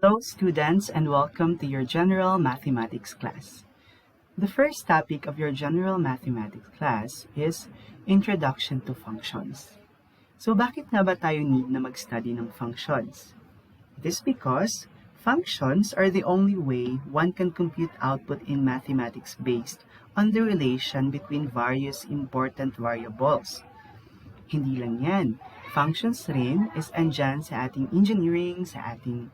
Hello students and welcome to your General Mathematics class. The first topic of your General Mathematics class is Introduction to Functions. So bakit nga ba tayo need na mag-study ng functions? It is because functions are the only way one can compute output in mathematics based on the relation between various important variables. Hindi lang yan. Functions rin is andyan sa ating engineering, sa ating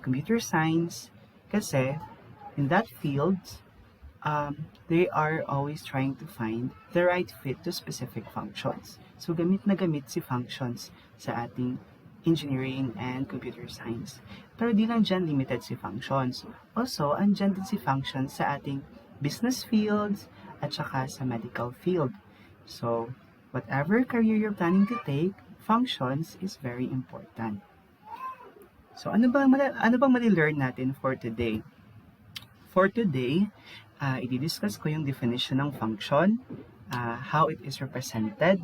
computer science, kasi in that field, they are always trying to find the right fit to specific functions. So gamit na gamit si functions sa ating engineering and computer science. Pero di lang dyan limited si functions. Also, andyan din si functions sa ating business fields at saka sa medical field. So, whatever career you're planning to take, functions is very important. So, ano bang mali-learn natin for today? For today, i-discuss ko yung definition ng function, how it is represented,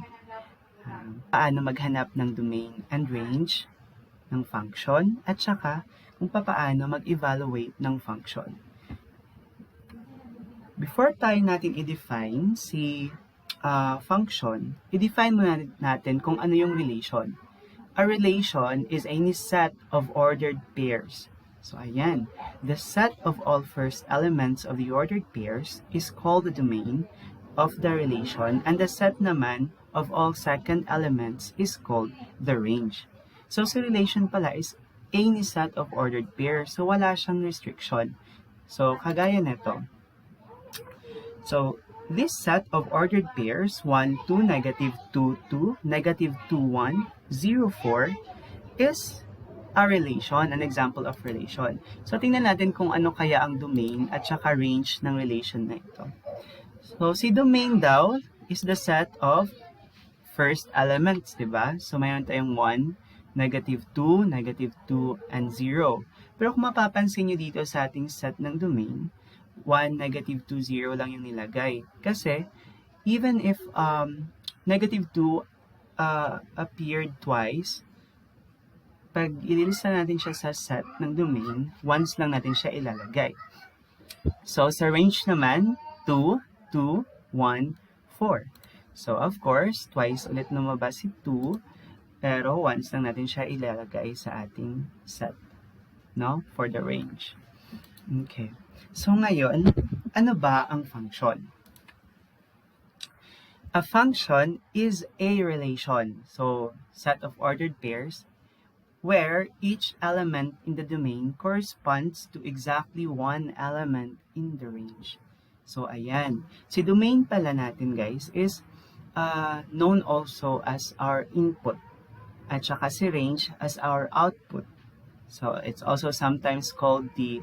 paano maghanap ng domain and range ng function, at saka kung paano mag-evaluate ng function. Before tayo natin i-define si function, i-define muna natin kung ano yung relation. A relation is any set of ordered pairs. So, ayan. The set of all first elements of the ordered pairs is called the domain of the relation, and the set naman of all second elements is called the range. So, sa relation pala is any set of ordered pairs. So, wala siyang restriction. So, kagaya nito. So, this set of ordered pairs, 1, 2, negative 2, 2, negative 2, 1, 0, 4, is a relation, an example of relation. So, tingnan natin kung ano kaya ang domain at saka range ng relation na ito. So, si domain daw is the set of first elements, diba? So, mayroon tayong 1, negative 2, negative 2, and 0. Pero kung mapapansin nyo dito sa ating set ng domain, 1, negative 2, 0 lang yung nilagay. Kasi, even if negative 2 appeared twice, pag ililista natin siya sa set ng domain, once lang natin siya ilalagay. So, sa range naman, 2, 2, 1, 4. So, of course, twice ulit lumabas si 2, pero once lang natin siya ilalagay sa ating set, no? For the range. Okay. So, ngayon, ano ba ang function? A function is a relation, so set of ordered pairs, where each element in the domain corresponds to exactly one element in the range. So, ayan. Si domain pala natin, guys, is known also as our input, at saka si range as our output. So, it's also sometimes called the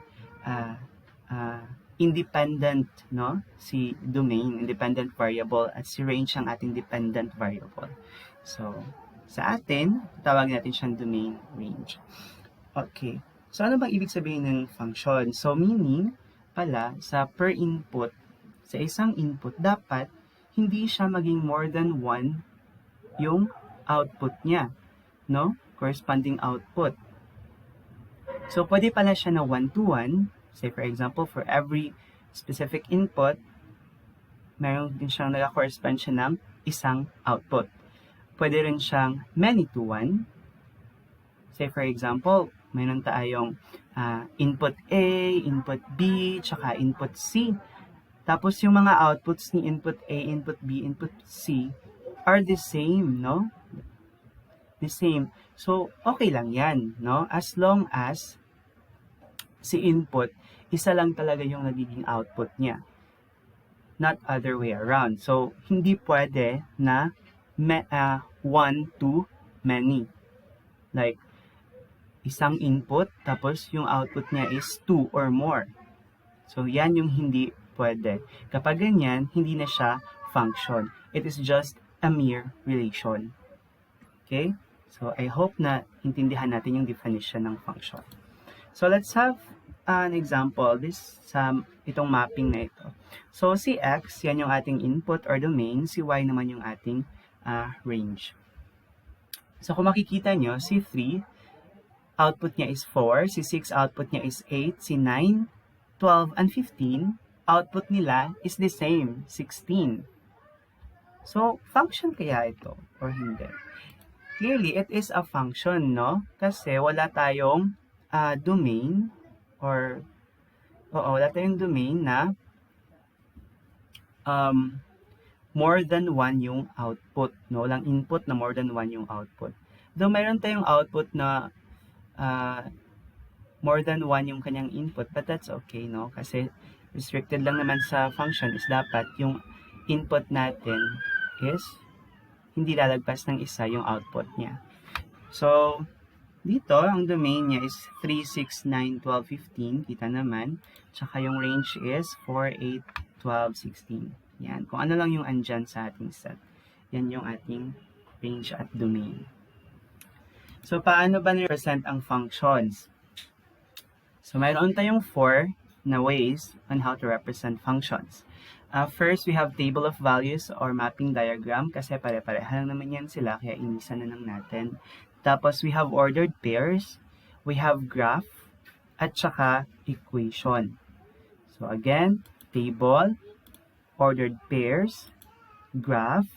independent, no? Si domain, independent variable, at si range ang ating dependent variable. So, sa atin, tawag natin siyang domain range. Okay. So, ano bang ibig sabihin ng function? So, meaning pala, sa per input, sa isang input, dapat hindi siya maging more than 1 yung output niya, no? Corresponding output. So, pwede pala siya na 1 to 1. Say, for example, for every specific input, meron din siyang nag-correspond siya ng isang output. Pwede rin siyang many to 1. Say, for example, mayroon tayong input A, input B, tsaka input C. Tapos, yung mga outputs ni input A, input B, input C are the same, no? The same. So, okay lang yan, no? As long as si input, isa lang talaga yung nagiging output niya. Not other way around. So, hindi pwede na one to many. Like, isang input, tapos yung output niya is 2 or more. So, yan yung hindi pwede. Kapag ganyan, hindi na siya function. It is just a mere relation. Okay? So, I hope na intindihan natin yung definition ng function. So, let's have an example. Itong mapping na ito. So, si X, yan yung ating input or domain. Si Y naman yung ating range. So, kung makikita nyo, si 3, output niya is 4, si 6 output niya is 8, si 9, 12, and 15, output nila is the same, 16. So, function kaya ito or hindi? Clearly, it is a function, no? Kasi wala tayong domain or wala tayong domain na more than 1 yung output, no? Walang input na more than 1 yung output. Though mayroon tayong output na more than 1 yung kanyang input, but that's okay, no? Kasi restricted lang naman sa function is dapat yung input natin is hindi lalagpas ng isa yung output niya. So, dito, ang domain niya is 3, 6, 9, 12, 15. Kita naman. Tsaka yung range is 4, 8, 12, 16. Yan. Kung ano lang yung andyan sa ating set. Yan yung ating range at domain. So, paano ba ni-represent ang functions? So, mayroon tayong 4 na ways on how to represent functions. First, we have table of values or mapping diagram kasi pare-pareha lang naman yan sila kaya inisan na lang natin. Tapos, we have ordered pairs, we have graph, at saka equation. So, again, table, ordered pairs, graph,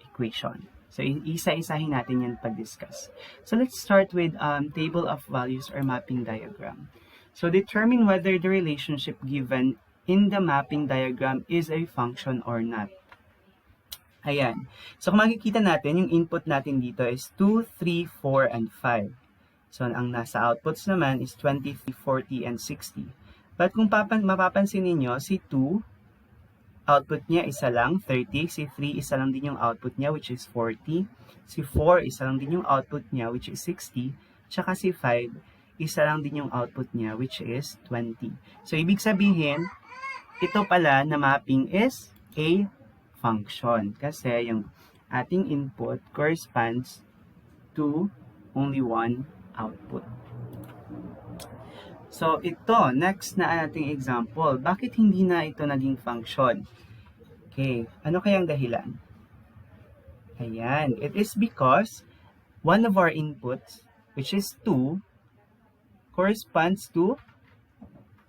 equation. So, isa-isahin natin yan pag-discuss. So, let's start with table of values or mapping diagram. So, determine whether the relationship given in the mapping diagram is a function or not. Ayan. So, kung makikita natin, yung input natin dito is 2, 3, 4, and 5. So, ang nasa outputs naman is 20, 40, and 60. But kung mapapansin ninyo, si 2, output niya isa lang, 30. Si 3, isa lang din yung output niya, which is 40. Si 4, isa lang din yung output niya, which is 60. Tsaka si 5, isa lang din yung output niya, which is 20. So, ibig sabihin, ito pala na mapping is a function kasi yung ating input corresponds to only one output. So, ito, next na ating example. Bakit hindi na ito naging function? Okay, ano kayang dahilan? Ayan, it is because one of our inputs, which is 2, corresponds to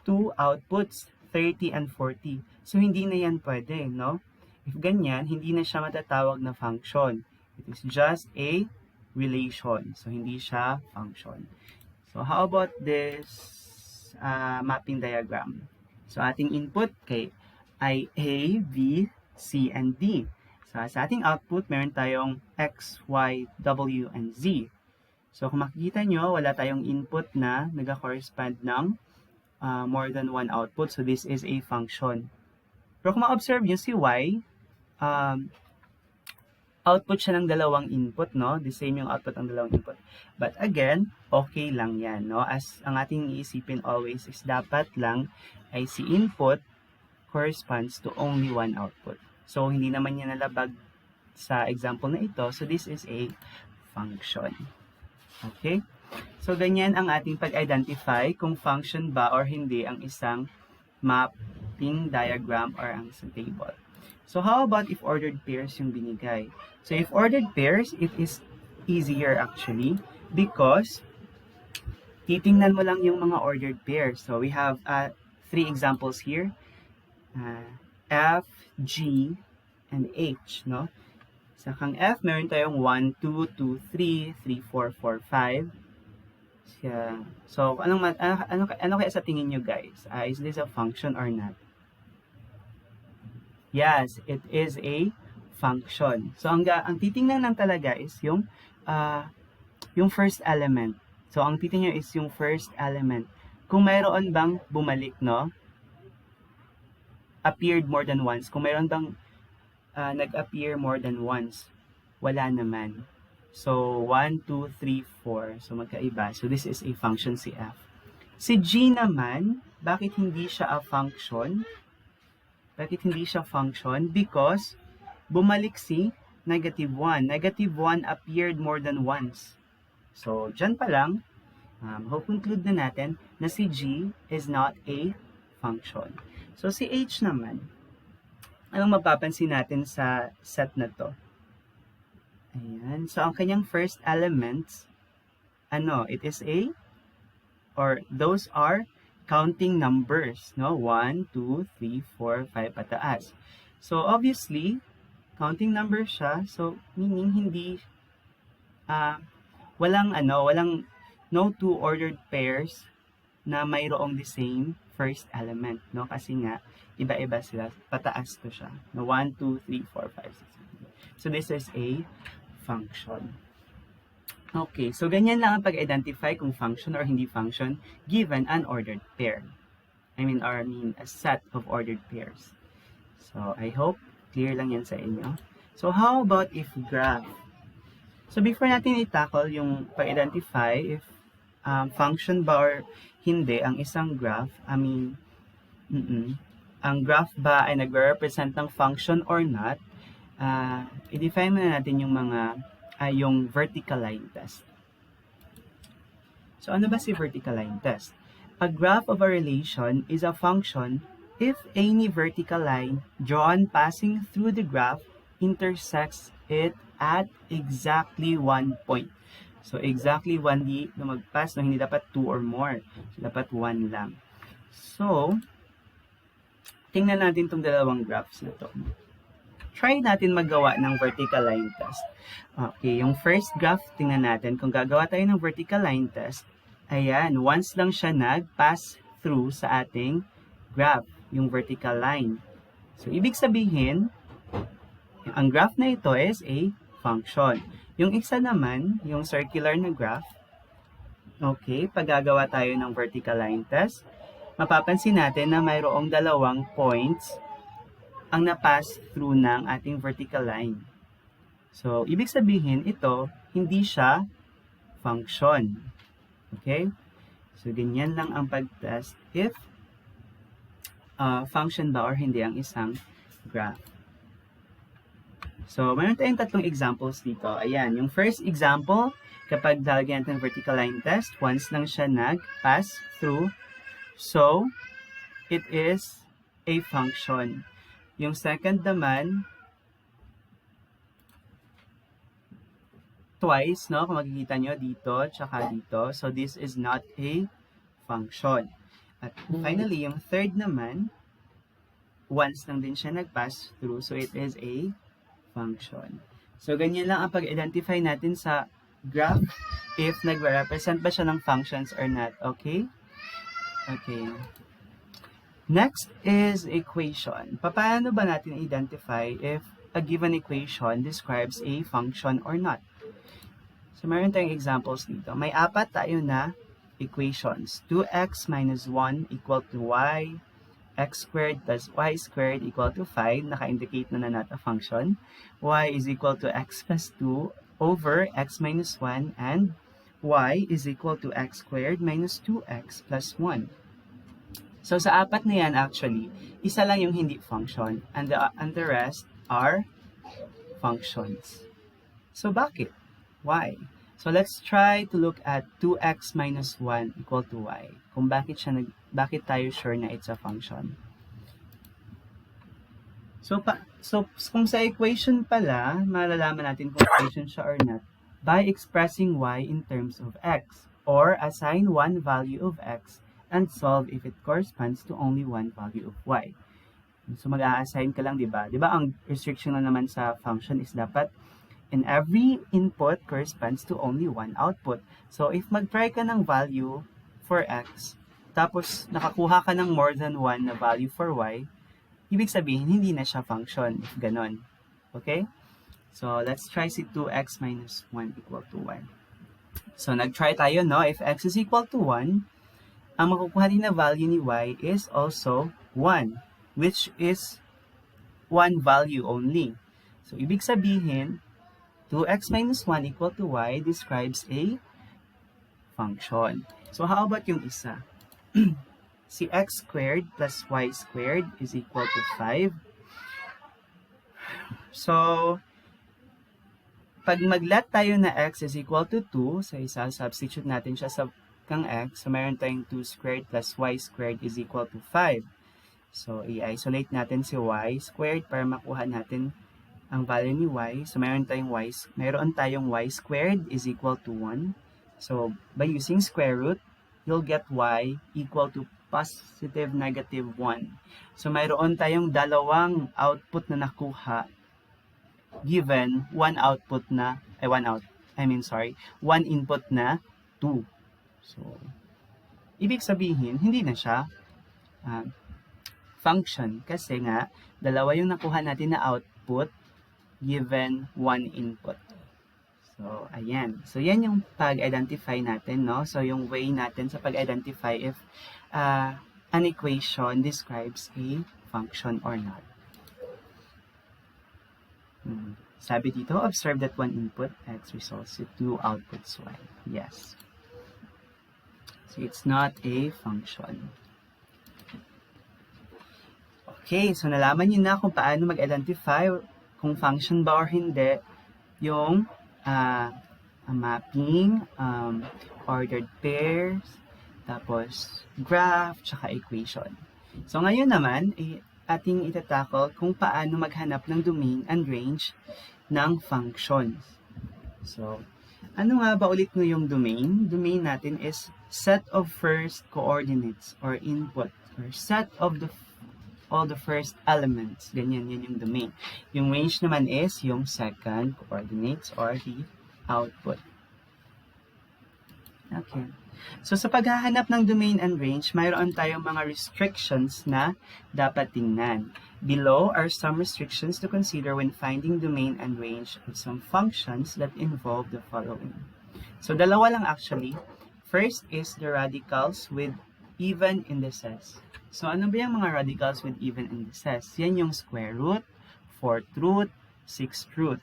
two outputs, 30 and 40. So, hindi na yan pwede, no? If ganyan, hindi na siya matatawag na function. It is just a relation. So, hindi siya function. So, how about this mapping diagram? So, ating input ay A, B, C, and D. So, sa ating output, meron tayong X, Y, W, and Z. So, kung makikita nyo, wala tayong input na nag-correspond ng more than one output. So, this is a function. Pero kung ma-observe nyo si Y, output siya ng dalawang input, no? The same yung output ng dalawang input. But again, okay lang yan, no? As ang ating iisipin always is dapat lang ay si input corresponds to only one output. So, hindi naman yan nalabag sa example na ito. So, this is a function. Okay? So, ganyan ang ating pag-identify kung function ba or hindi ang isang mapping diagram or ang isang table. So, how about if ordered pairs yung binigay? So, if ordered pairs, it is easier actually because titingnan mo lang yung mga ordered pairs. So, we have 3 examples here. F, G, and H, no? Sa kang F, meron tayong 1, 2, 2, 3, 3, 4, 4, 5. So, ano kaya sa tingin nyo guys? Is this a function or not? Yes, it is a function. So, ang titingnan lang talaga is yung first element. So, ang titingnan is yung first element. Kung mayroon bang bumalik, no? Appeared more than once. Kung mayroon bang nag-appear more than once, wala naman. So, 1, 2, 3, 4. So, magkaiba. So, this is a function si F. Si G naman, bakit hindi siya a function? Bakit hindi siya function? Because bumalik si negative 1. Negative 1 appeared more than once. So, dyan pa lang, conclude na natin na si G is not a function. So, si H naman, anong mapapansin natin sa set na to? Ayan. So, ang kanyang first elements it is or those are counting numbers, no? 1, 2, 3, 4, 5 pataas. So, obviously, counting numbers siya. So, meaning hindi, walang no two ordered pairs na mayroong the same first element, no? Kasi nga, iba-iba sila. Pataas to siya. No? 1, 2, 3, 4, 5, 6, 7. So, this is a function. Okay, so ganyan lang ang pag-identify kung function or hindi function given an ordered pair. A set of ordered pairs. So, I hope clear lang yan sa inyo. So, how about if graph? So, before natin i-tackle yung pag-identify if function ba or hindi ang isang graph, ang graph ba ay nagre-represent ng function or not, i-define muna natin yung yung vertical line test. So, ano ba si vertical line test? A graph of a relation is a function if any vertical line drawn passing through the graph intersects it at exactly one point. So, exactly one di lumagpas, no? Hindi dapat 2 or more. So, dapat 1 lang. So, tingnan natin itong dalawang graphs na to. Try natin magawa ng vertical line test. Okay, yung first graph, tingnan natin. Kung gagawa tayo ng vertical line test, ayan, once lang siya nag-pass through sa ating graph, yung vertical line. So, ibig sabihin, ang graph na ito is a function. Yung isa naman, yung circular na graph, okay, pag gagawa tayo ng vertical line test, mapapansin natin na mayroong dalawang points ang na-pass through ng ating vertical line. So, ibig sabihin, ito, hindi siya function. Okay? So, ganyan lang ang pag-test if function ba or hindi ang isang graph. So, mayroon tayong tatlong examples dito. Ayan, yung first example, kapag lalagyan natin vertical line test, once lang siya nag-pass through, so, it is a function. Yung second naman, twice, no? Kung makikita nyo dito, tsaka dito. So, this is not a function. At finally, yung third naman, once lang din siya nag-pass through. So, it is a function. So, ganyan lang ang pag-identify natin sa graph if nag-represent ba siya ng functions or not. Okay? Okay. Next is equation. Paano ba natin identify if a given equation describes a function or not? So, meron tayong examples dito. May apat tayo na equations. 2x minus 1 equal to y, x squared plus y squared equal to 5. Naka-indicate na not a function. Y is equal to x plus 2 over x minus 1 and y is equal to x squared minus 2x plus 1. So, sa apat na yan, actually, isa lang yung hindi function and the rest are functions. So, bakit? Why? So, let's try to look at 2x minus 1 equal to y. Kung bakit tayo sure na it's a function. So, kung sa equation pala, malalaman natin kung equation siya or not by expressing y in terms of x or assign one value of x and solve if it corresponds to only one value of y. So, mag-a-assign ka lang, di ba? Di ba, ang restriction na naman sa function is dapat in every input corresponds to only one output. So, if mag-try ka ng value for x, tapos nakakuha ka ng more than one na value for y, ibig sabihin, hindi na siya function. If ganon. Okay? So, let's try si 2x minus 1 equal to 1. So, nag-try tayo, no? If x is equal to 1, ang makukuha din na value ni y is also 1, which is one value only. So, ibig sabihin, 2x minus 1 equal to y describes a function. So, how about yung isa? Si x squared plus y squared is equal to 5. So, pag mag-let tayo na x is equal to 2, so isa-substitute natin siya sa kang x, so meron tayong 2 squared plus y squared is equal to 5. So, i-isolate natin si y squared para makuha natin ang value ni y. So, meron tayong y squared is equal to 1. So, by using square root, you'll get y equal to positive negative 1. So, mayroon tayong dalawang output na nakuha given one input na 2. So, ibig sabihin, hindi na siya function kasi nga, dalawa yung nakuha natin na output given one input. So, ayan. So, yan yung pag-identify natin, no? So, yung way natin sa pag-identify if an equation describes a function or not. Sabi dito, observe that one input x results in two outputs y. Yes. So, it's not a function. Okay, so nalaman niyo na kung paano mag-identify kung function ba or hindi yung mapping, ordered pairs, tapos graph, tsaka equation. So ngayon naman, ating itatakol kung paano maghanap ng domain and range ng functions. So, ano nga ba ulit yung domain? Domain natin is set of first coordinates or input or set of all the first elements. Ganyan, yan yung domain. Yung range naman is yung second coordinates or the output. Okay. So, sa paghahanap ng domain and range, mayroon tayong mga restrictions na dapat tingnan. Below are some restrictions to consider when finding domain and range of some functions that involve the following. So, dalawa lang actually. First is the radicals with even indices. So, ano ba yung mga radicals with even indices? Yan yung square root, fourth root, sixth root.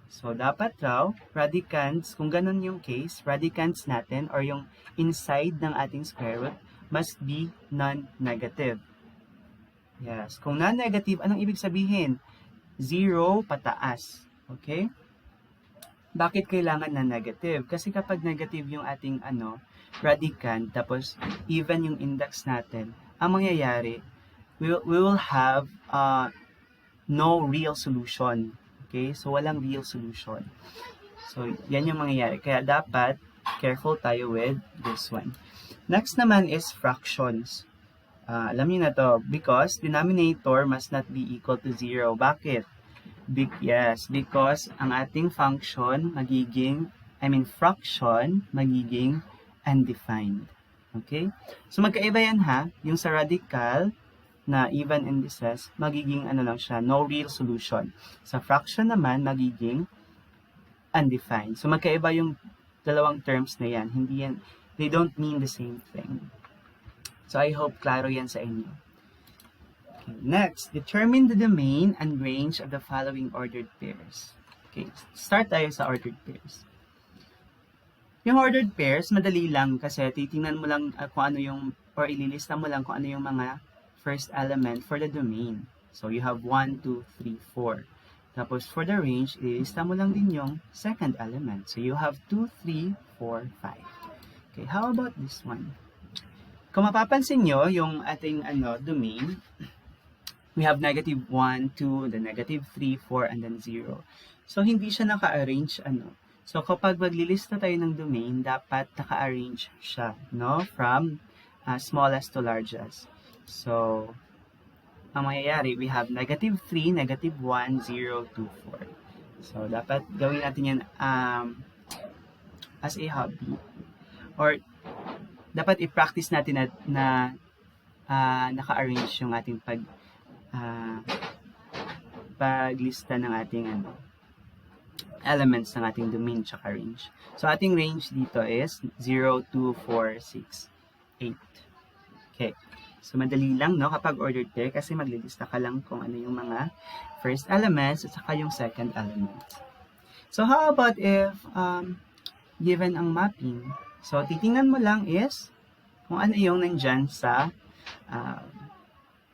So, dapat raw, radicands, kung ganun yung case, radicands natin or yung inside ng ating square root must be non-negative. Yes. Kung non-negative, anong ibig sabihin? 0 pataas. Okay? Bakit kailangan na negative? Kasi kapag negative yung ating radicand, tapos even yung index natin, ang mangyayari, we will have no real solution. Okay? So, walang real solution. So, yan yung mangyayari. Kaya dapat, careful tayo with this one. Next naman is fractions. Alam niyo na to, because denominator must not be equal to 0. Bakit? Yes, because ang ating fraction magiging undefined. Okay? So, magkaiba yan ha. Yung sa radical na even indices, magiging lang siya, no real solution. Sa fraction naman, magiging undefined. So, magkaiba yung dalawang terms na yan. Hindi yan, they don't mean the same thing. So, I hope klaro yan sa inyo. Okay, next, determine the domain and range of the following ordered pairs. Okay, start tayo sa ordered pairs. Yung ordered pairs, madali lang kasi titingnan mo lang kung ano yung, or ililista mo lang kung ano yung mga first element for the domain. So, you have 1, 2, 3, 4. Tapos, for the range, ililista mo lang din yung second element. So, you have 2, 3, 4, 5. Okay, how about this one? Kung mapapansin nyo, yung ating domain, we have negative 1, 2, then negative 3, 4, and then 0. So, hindi siya naka-arrange, So, kapag maglilista tayo ng domain, dapat naka-arrange siya, no? From smallest to largest. So, ang mangyayari, we have negative 3, negative 1, 0, 2, 4. So, dapat gawin natin yan as a hobby. Or, dapat i-practice natin na naka-arrange yung ating paglista ng ating elements ng ating domain tsaka range. So, ating range dito is 0, 2, 4, 6, 8. Okay. So, madali lang, no? Kapag ordered pair, kasi maglilista ka lang kung ano yung mga first elements at saka yung second element. So, how about if given ang mapping? So, titingnan mo lang is kung ano yung nandyan sa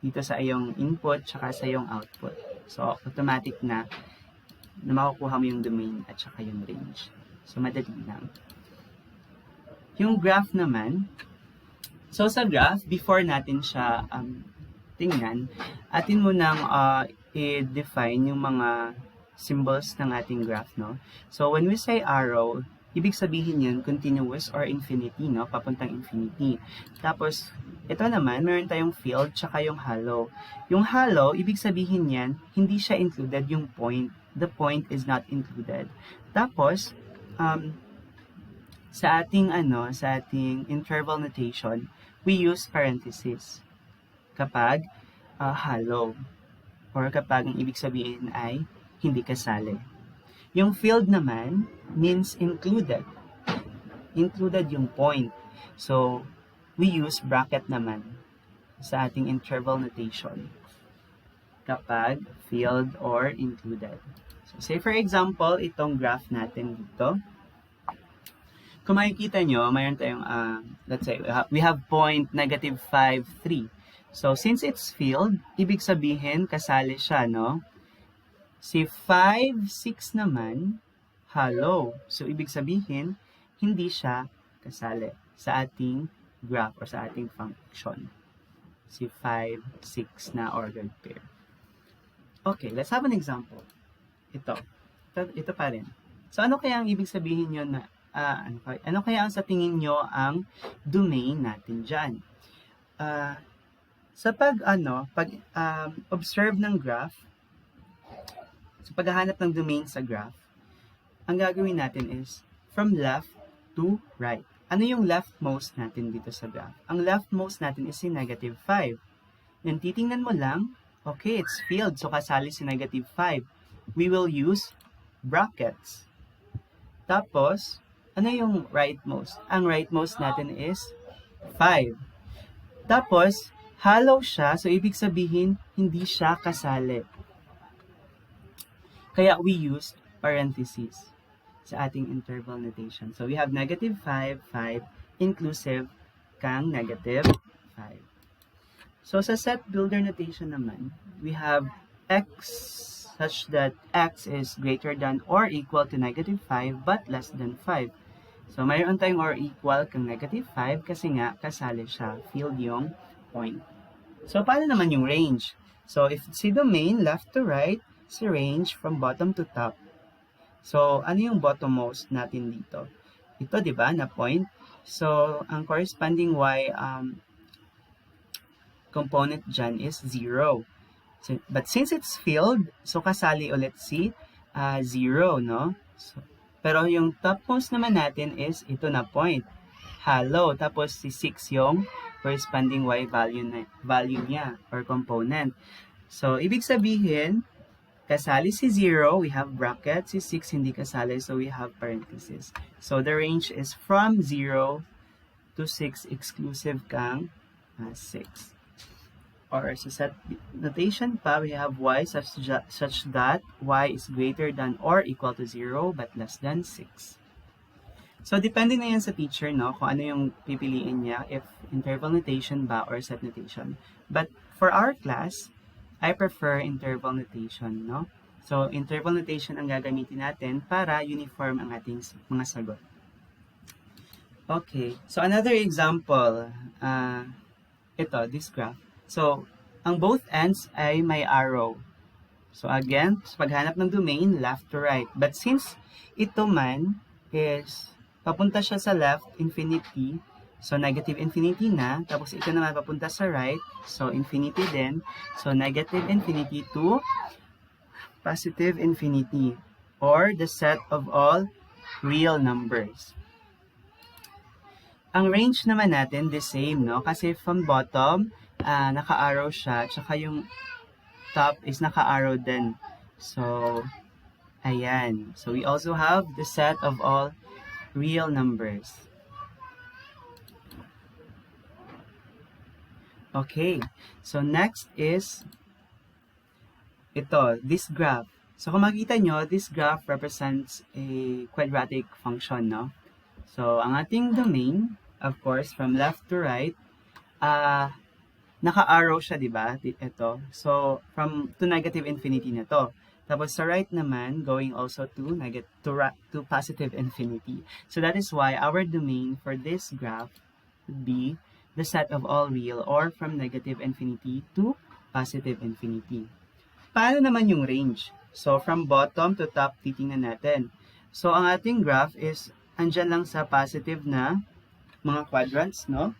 dito sa iyong input tsaka sa iyong output. So, automatic na makukuha mo yung domain at saka yung range. So, madali lang. Yung graph naman, so sa graph, before natin siya tingnan, atin mo nang i-define yung mga symbols ng ating graph, no? So, when we say arrow, ibig sabihin yan, continuous or infinity, no? Papuntang infinity. Tapos, ito naman, meron tayong field, tsaka yung hollow. Yung hollow, ibig sabihin yan, hindi siya included yung point. The point is not included. Tapos, sa ating interval notation, we use parenthesis kapag hollow or kapag ang ibig sabihin ay hindi kasali. Yung field naman means included. Included yung point. So, we use bracket naman sa ating interval notation kapag field or included. So, say for example, itong graph natin dito. Kung makikita nyo, mayroon tayong, let's say, we have point negative 5, 3. So, since it's field, ibig sabihin, kasali siya, no? Si 5, 6 naman, hollow. So, ibig sabihin, hindi siya kasali sa ating graph or sa ating function. Si 5, 6 na ordered pair. Okay, let's have an example. Ito pa rin. So, ano kaya ang ibig sabihin nyo na, ano kaya ang sa tingin nyo ang domain natin dyan? Sa observe ng graph, sa paghahanap ng domain sa graph, ang gagawin natin is from left to right. Ano yung leftmost natin dito sa graph? Ang leftmost natin is si negative 5. Then titingnan mo lang, okay, it's field, so kasali si negative 5. We will use brackets. Tapos, ano yung rightmost? Ang rightmost natin is 5. Tapos, hollow siya, so ibig sabihin, hindi siya kasali. Kaya we use parentheses sa ating interval notation. So, we have negative 5, 5, inclusive kang negative 5. So, sa set builder notation naman, we have x such that x is greater than or equal to negative 5 but less than 5. So, mayroon tayong or equal kang negative 5 kasi nga kasali siya, field yung point. So, paano naman yung range? So, if si domain left to right, si range from bottom to top. So, ano yung bottommost natin dito? Ito, di ba, na point? So, ang corresponding y component dyan is 0. So, but since it's filled, so kasali ulit si 0, no? So, pero yung topmost naman natin is ito na point. Hollow. Tapos si 6 yung corresponding y value niya or component. So, ibig sabihin, kasali si 0, we have bracket. Si 6 hindi kasali, so we have parentheses. So, the range is from 0 to 6 exclusive kang 6. Or sa set notation pa, we have y such that y is greater than or equal to 0 but less than 6. So, depende na yan sa teacher, no? Kung ano yung pipiliin niya, if interval notation ba or set notation. But for our class, I prefer interval notation, no? So, interval notation ang gagamitin natin para uniform ang ating mga sagot. Okay, so another example, this graph. So, ang both ends ay may arrow. So, again, sa paghanap ng domain, left to right. But since ito man is papunta siya sa left, infinity, so negative infinity na, tapos ito naman papunta sa right, so infinity din, so negative infinity to positive infinity, or the set of all real numbers. Ang range naman natin, the same, no? Kasi from bottom, naka-arrow siya, tsaka yung top is naka-arrow din. So, ayan. So, we also have the set of all real numbers. Okay. So, next is this graph. So, kung makita nyo, this graph represents a quadratic function, no? So, ang ating domain, of course, from left to right, naka-arrow siya, di ba? Ito. So, to negative infinity na to. Tapos sa right naman, going also to positive infinity. So that is why our domain for this graph would be the set of all real or from negative infinity to positive infinity. Paano naman yung range? So from bottom to top, titingnan natin. So ang ating graph is andyan lang sa positive na mga quadrants, no?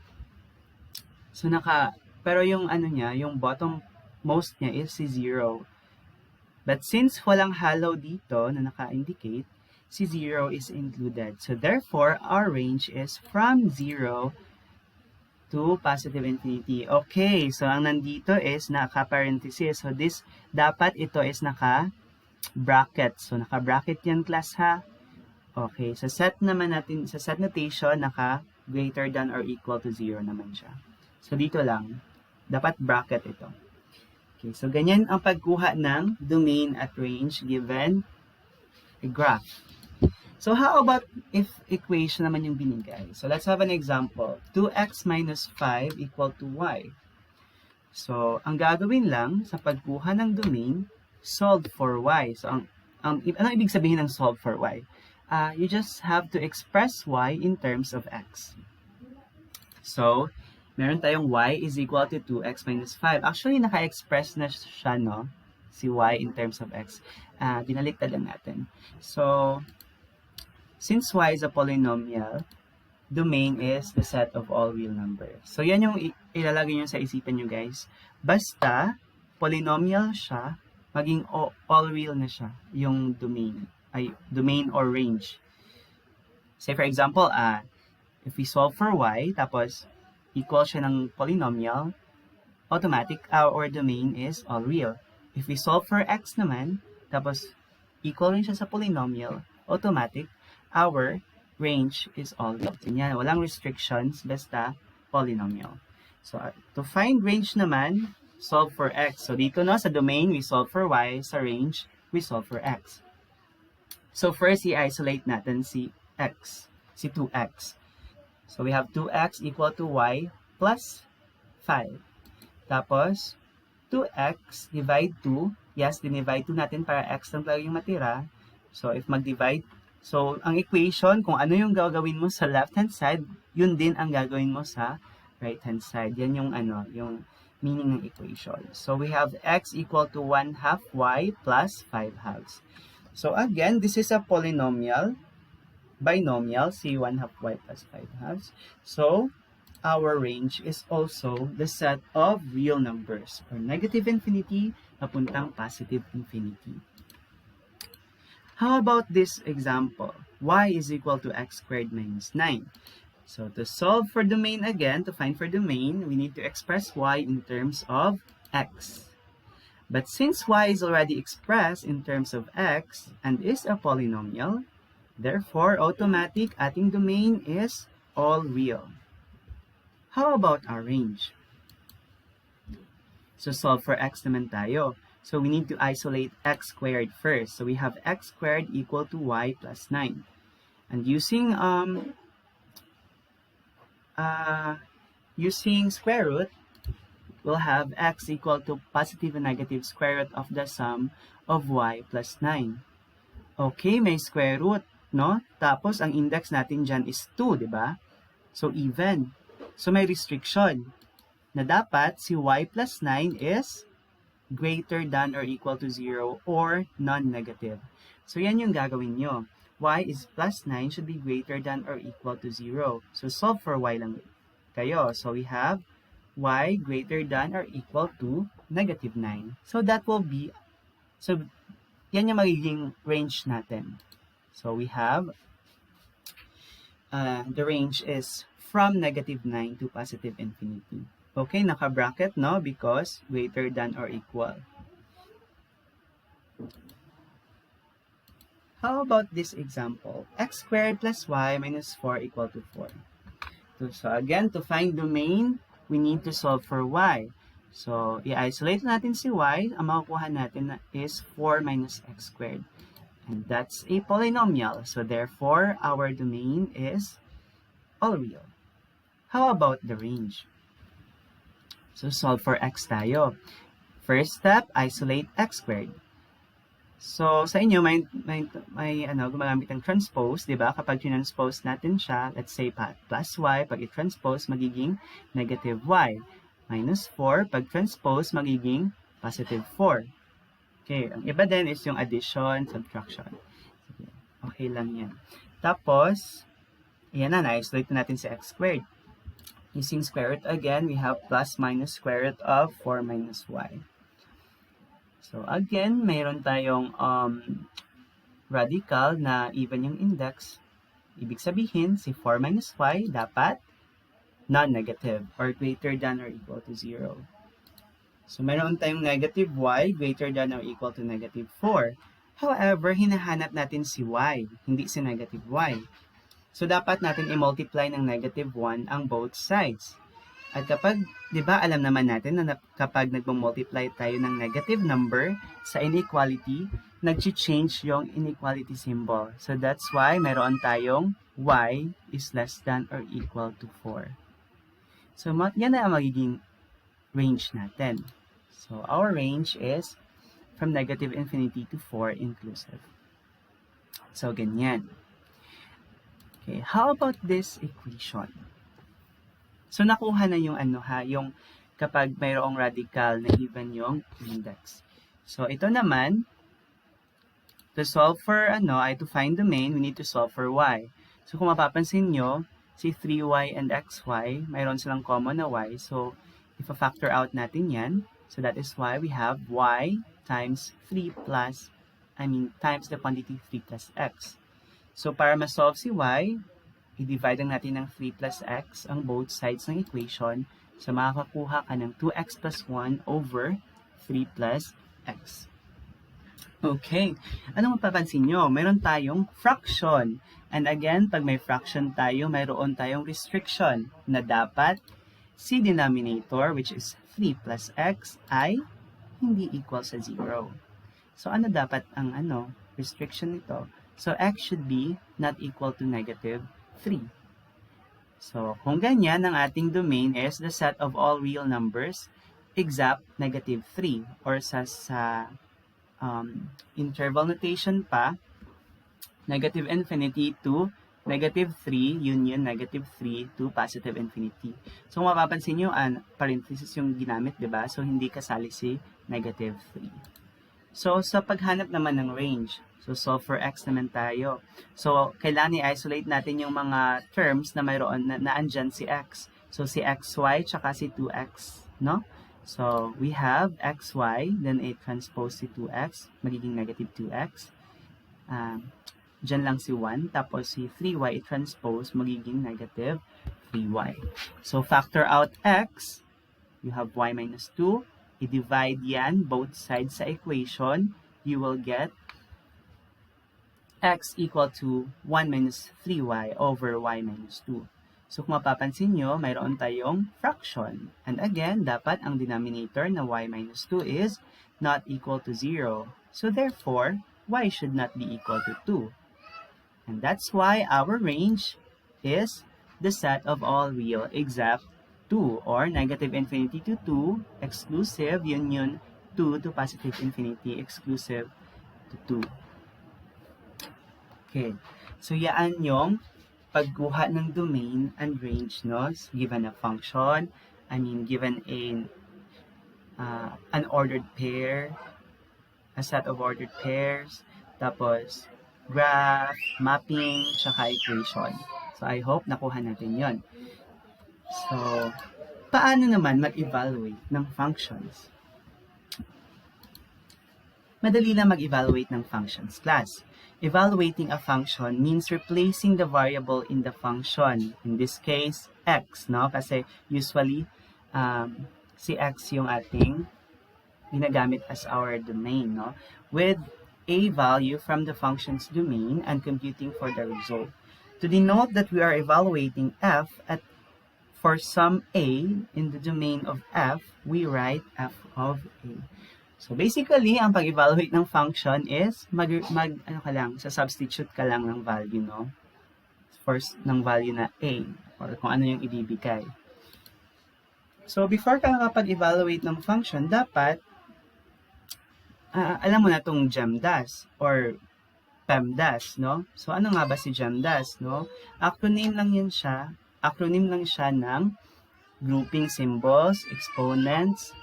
So, pero yung ano niya, yung bottom most niya is si 0. But since walang hollow dito na naka-indicate, si 0 is included. So, therefore, our range is from 0 to positive infinity. Okay, so ang nandito is naka-parenthesis. So, dapat ito is naka-bracket. So, naka-bracket yan, class, ha? Okay, sa set naman natin, sa set notation, naka-greater than or equal to 0 naman siya. So, dito lang. Dapat bracket ito. Okay, so ganyan ang pagkuha ng domain at range given a graph. So, how about if equation naman yung binigay? So, let's have an example. 2x minus 5 equal to y. So, ang gagawin lang sa pagkuha ng domain, solve for y. So, anong ibig sabihin ng solve for y? You just have to express y in terms of x. So, meron tayong y is equal to 2x minus 5. Actually, naka-express na siya, no? Si y in terms of x. Binaliktad lang natin. So, since y is a polynomial, domain is the set of all real numbers. So, yan yung ilalagay nyo sa isipan nyo, guys. Basta, polynomial siya, maging all real na siya, yung domain. Domain or range. Say, for example, if we solve for y, tapos equal siya ng polynomial, automatic, our domain is all real. If we solve for x naman, tapos equal rin siya sa polynomial, automatic, our range is all real. Yan, walang restrictions, basta polynomial. So, to find range naman, solve for x. So, dito no, sa domain, we solve for y. Sa range, we solve for x. So, first, i-isolate natin si x, si 2x. So, we have 2x equal to y plus 5. Tapos, 2x divide 2. Yes, dinivide 2 natin para x lang talaga yung matira. So, if mag-divide, so, ang equation, kung ano yung gagawin mo sa left-hand side, yun din ang gagawin mo sa right-hand side. Yan yung yung meaning ng equation. So, we have x equal to 1/2 y plus 5 halves. So, again, this is a polynomial, binomial, si 1/2 y plus 5 halves. So, our range is also the set of real numbers, or negative infinity papuntang positive infinity. How about this example? Y is equal to x squared minus 9. So, to solve for domain again, to find for domain, we need to express y in terms of x. But since y is already expressed in terms of x and is a polynomial, therefore, automatic ating domain is all real. How about our range? So, solve for x naman tayo. So, we need to isolate x squared first. So, we have x squared equal to y plus 9. And using square root, we'll have x equal to positive and negative square root of the sum of y plus 9. Okay, may square root, no? Tapos, ang index natin dyan is 2, di ba? So, even. So, may restriction na dapat si y plus 9 is greater than or equal to 0 or non-negative. So, yan yung gagawin nyo. Y is plus 9 should be greater than or equal to 0. So, solve for y lang kayo. So, we have y greater than or equal to negative 9. So, that will be, so, yan yung magiging range natin. So, we have, the range is from negative 9 to positive infinity. Okay, naka-bracket, no? Because greater than or equal. How about this example? X squared plus y minus 4 equal to 4. So again, to find domain, we need to solve for y. So, i-isolate natin si y. Ang makukuha natin is 4 minus x squared. And that's a polynomial. So therefore, our domain is all real. How about the range? So, solve for x tayo. First step, isolate x squared. So, sa inyo, may gumagamit ng transpose, di ba? Kapag transpose natin siya, let's say, plus y, pag i-transpose, magiging negative y. Minus 4, pag transpose, magiging positive 4. Okay, ang iba din is yung addition, subtraction. Okay lang yan. Tapos, ayan na, na-isolate natin si x squared. Using square root again, we have plus minus square root of 4 minus y. So again, mayroon tayong radical na even yung index. Ibig sabihin, si 4 minus y dapat non-negative or greater than or equal to 0. So mayroon tayong negative y greater than or equal to negative 4. However, hinahanap natin si y, hindi si negative y. So, dapat natin i-multiply ng negative 1 ang both sides. At kapag, di ba, alam naman natin na kapag nagmumultiply tayo ng negative number sa inequality, nag-change yung inequality symbol. So, that's why meron tayong y is less than or equal to 4. So, yan na ang magiging range natin. So, our range is from negative infinity to 4 inclusive. So, ganyan. Okay, how about this equation? So, nakuha na yung yung kapag mayroong radical na even yung index. So, ito naman, to solve for to find domain, we need to solve for y. So, kung mapapansin nyo, si 3y and xy, mayroon silang common na y. So, if a factor out natin yan, so that is why we have y times 3 plus, times the quantity 3 plus x. So, para ma-solve si y, i-divide lang natin ng 3 plus x ang both sides ng equation. So, makakakuha ka ng 2x plus 1 over 3 plus x. Okay. Anong mapapansin nyo? Meron tayong fraction. And again, pag may fraction tayo, mayroon tayong restriction na dapat si denominator, which is 3 plus x, ay hindi equal sa 0. So, ano dapat ang restriction nito? So, x should be not equal to negative 3. So, kung ganyan, ang ating domain is the set of all real numbers except negative 3. Or sa interval notation pa, negative infinity to negative 3, union negative 3 to positive infinity. So, kung mapapansin nyo, parenthesis yung ginamit, diba? So, hindi kasali si negative 3. So, sa paghanap naman ng range, so, solve for x naman tayo. So, kailangan i-isolate natin yung mga terms na mayroon na andyan si x. So, si xy, tsaka si 2x, no? So, we have xy, then a transpose si 2x, magiging negative 2x. Dyan lang si 1, tapos si 3y i-transpose, magiging negative 3y. So, factor out x, you have y minus 2. I-divide yan, both sides sa equation, you will get x equal to 1 minus 3y over y minus 2. So, kung mapapansin nyo, mayroon tayong fraction. And again, dapat ang denominator na y minus 2 is not equal to 0. So, therefore, y should not be equal to 2. And that's why our range is the set of all real except 2, or negative infinity to 2, exclusive, union 2 to positive infinity, exclusive to 2. Okay, so yan yung pagkuha ng domain and range, no? So, given a function, given an ordered pair, a set of ordered pairs, tapos graph, mapping, tsaka equation. So, I hope nakuha natin yon. So, paano naman mag-evaluate ng functions? Madali lang mag-evaluate ng functions class. Evaluating a function means replacing the variable in the function. In this case, x, no? Kasi usually, si x yung ating ginagamit as our domain, no? With a value from the function's domain and computing for the result. To denote that we are evaluating f for some a in the domain of f, we write f of a. So, basically, ang pag-evaluate ng function is substitute ka lang ng value, no? First, ng value na a, or kung ano yung ibibigay. So, before ka nakapag-evaluate ng function, dapat, alam mo na itong GEMDAS, or PEMDAS, no? So, ano nga ba si GEMDAS, no? Acronym lang siya ng grouping symbols, exponents,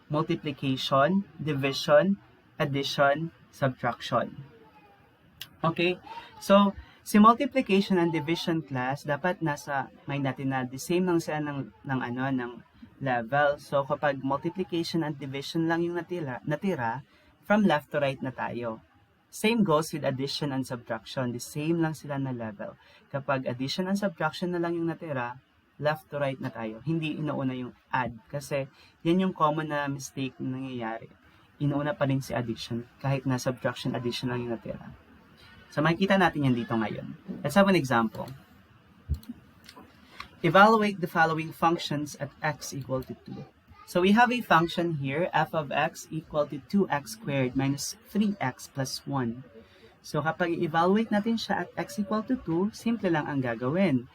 multiplication, division, addition, subtraction. Okay? So, si multiplication and division class, dapat nasa mind natin na the same lang sila ng level. So, kapag multiplication and division lang yung natira, from left to right na tayo. Same goes with addition and subtraction. The same lang sila na level. Kapag addition and subtraction na lang yung natira, left to right na tayo. Hindi inuuna yung add. Kasi yan yung common na mistake na nangyayari. Inuuna pa rin si addition kahit na subtraction, addition lang yung natira. So makikita natin yan dito ngayon. Let's have an example. Evaluate the following functions at x equal to 2. So we have a function here, f of x equal to 2x squared minus 3x plus 1. So kapag i-evaluate natin siya at x equal to 2, simple lang ang gagawin.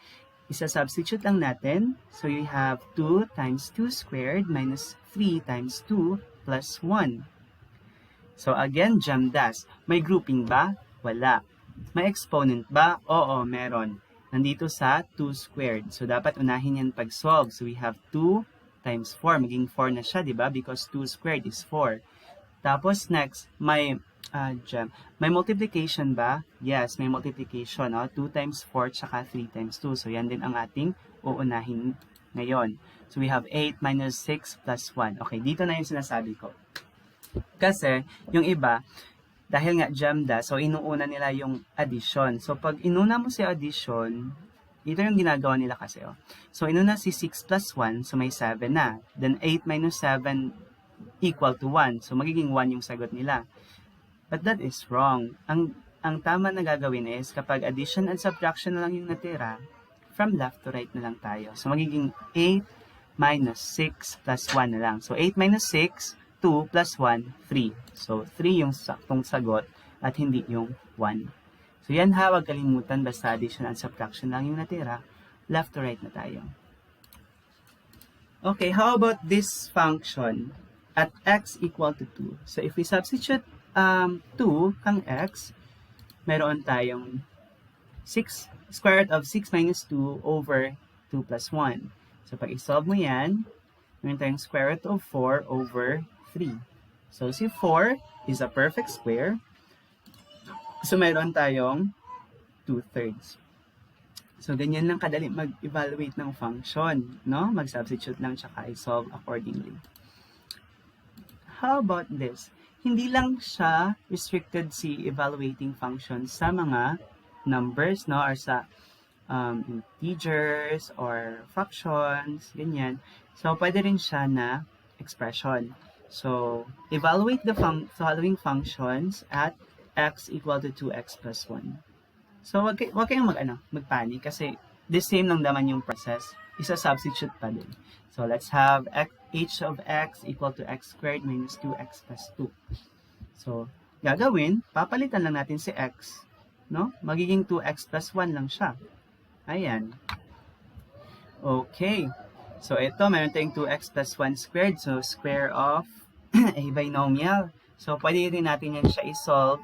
Isa-substitute lang natin. So you have 2 times 2 squared minus 3 times 2 plus 1. So again, jamdas. May grouping ba? Wala. May exponent ba? Oo, meron. Nandito sa 2 squared. So dapat unahin yan pag-solve. So we have 2 times 4. Maging 4 na siya, di ba? Because 2 squared is 4. Tapos next, may multiplication ba? Yes, may multiplication. 2 times 4 tsaka 3 times 2. So yan din ang ating uunahin ngayon. So we have 8 minus 6 plus 1. Okay, dito na yung sinasabi ko. Kasi yung iba, dahil nga jamda, so inuuna nila yung addition. So pag inuna mo si addition, ito yung ginagawa nila kasi. So inuna si 6 plus 1, so may 7 na. Then 8 minus 7 equal to 1. So magiging 1 yung sagot nila. But that is wrong. Ang tama na gagawin is kapag addition and subtraction na lang yung natira, from left to right na lang tayo. So magiging 8 minus 6 plus 1 na lang. So 8 minus 6, 2 plus 1, 3. So 3 yung saktong sagot at hindi yung 1. So yan ha, wag kalimutan, basta addition and subtraction lang yung natira, left to right na tayo. Okay, how about this function at x equal to 2? So if we substitute 2 kang x, meron tayong 6, square root of 6 minus 2 over 2 plus 1. So pag isolve mo yan, meron tayong square root of 4 over 3. So si 4 is a perfect square. So meron tayong 2/3. So ganyan lang kadali mag-evaluate ng function, no? Mag-substitute lang tsaka i-solve accordingly. How about this? Hindi lang siya restricted si evaluating functions sa mga numbers, no? Or sa integers or fractions, ganyan. So pwede rin siya na expression. So evaluate the following functions at x equal to 2x plus 1. So wag kayong magpanic kasi the same lang naman yung process. Isa-substitute pa din. So let's have h of x equal to x squared minus 2x plus 2. So gagawin, papalitan lang natin si x, no? Magiging 2x plus 1 lang siya. Ayan. Okay. So ito, meron tayong 2x plus 1 squared. So square of a binomial. So pwede rin natin yan siya i-solve.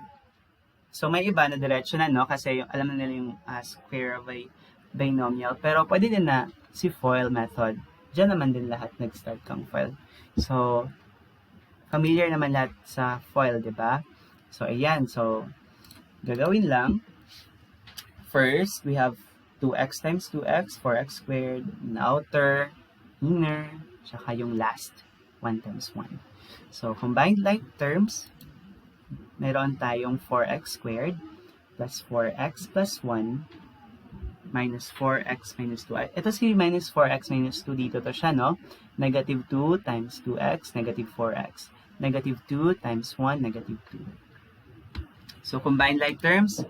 So may iba na diretso na, no? Kasi alam na nila yung square of a binomial. Pero pwede din na si FOIL method. Diyan naman din lahat nag-start kang FOIL. So familiar naman lahat sa FOIL, di ba? So ayan. So gagawin lang. First, we have 2x times 2x, 4x squared, outer, inner, saka yung last, 1 times 1. So, combined like terms, meron tayong 4x squared plus 4x plus 1 minus 4x minus 2. Ito si minus 4x minus 2 dito to siya, no? Negative 2 times 2x, negative 4x. Negative 2 times 1, negative 2. So, combined like terms,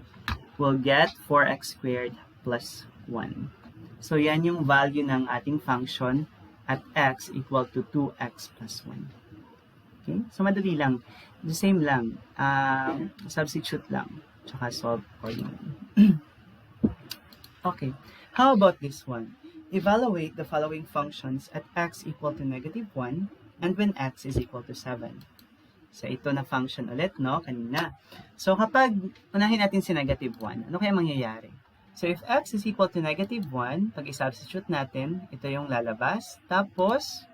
we'll get 4x squared plus 1. So, yan yung value ng ating function at x equal to 2x plus 1. Okay? So, madali lang. The same lang. Substitute lang. Tsaka solve accordingly. Okay. How about this one? Evaluate the following functions at x equal to negative 1 and when x is equal to 7. So, ito na function ulit, no? Kanina. So, kapag unahin natin si negative 1, ano kaya mangyayari? So, if x is equal to negative 1, pag i-substitute natin, ito yung lalabas. Tapos,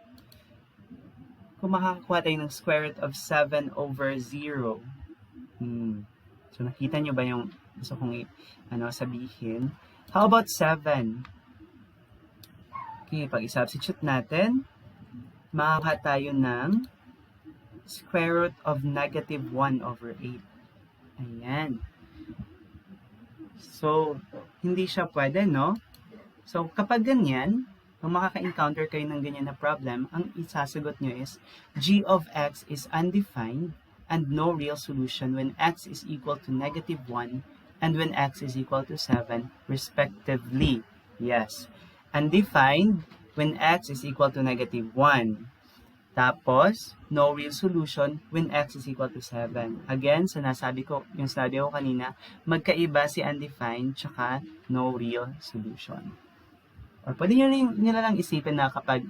kung makakakuha tayo ng square root of 7 over 0. So, nakita nyo ba yung gusto kong sabihin. How about 7? Okay, pag i-substitute natin, makakaha tayo ng square root of negative 1 over 8. Ayan. So, hindi siya pwede, no? So, kapag ganyan, kung makaka-encounter kayo ng ganyan na problem, ang isasagot nyo is, g of x is undefined and no real solution when x is equal to negative 1 and when x is equal to 7, respectively. Yes. Undefined when x is equal to negative 1. Tapos, no real solution when x is equal to 7. Again, sinasabi ko, yung sabi ko kanina, magkaiba si undefined tsaka no real solution. Or pwede nyo lang isipin na kapag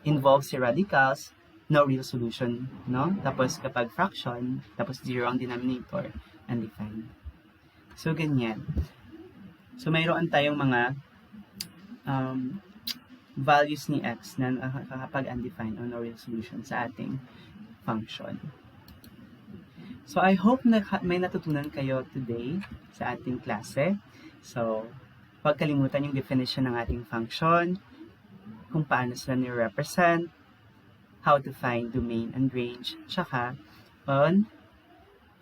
involve si radicals, no real solution, no? Tapos kapag fraction, tapos 0 ang denominator, undefined. So, ganyan. So, mayroon tayong mga values ni x na kapag undefined or no real solution sa ating function. So, I hope na may natutunan kayo today sa ating klase. So, huwag kalimutan yung definition ng ating function, kung paano sila ni-represent, how to find domain and range, tsaka on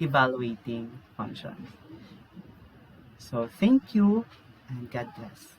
evaluating functions. So, thank you and God bless.